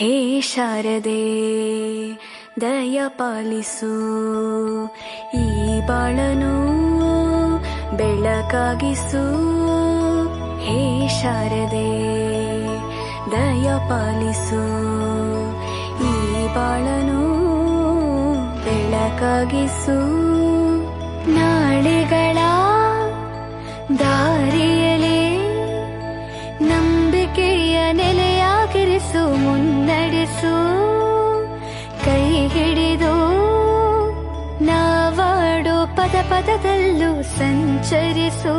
ಹೇ ಶಾರದೆ ದಯ ಪಾಲಿಸು, ಈ ಬಾಳನು ಬೆಳಕಾಗಿಸು. ಹೇ ಶಾರದೆ ದಯ ಪಾಲಿಸು, ಈ ಬಾಳನು ಬೆಳಕಾಗಿಸು. ನಾಳೆಗಳ ದಾರಿಯಲೇ ನಂಬಿಕೆಯ ನೆಲೆಯಾಗಿರಿಸು, ಮುನ್ನಡೆಸು. ಕೈ ಹಿಡಿದು ನಾವಾಡೋ ಪದ ಪದದಲ್ಲೂ ಸಂಚರಿಸು.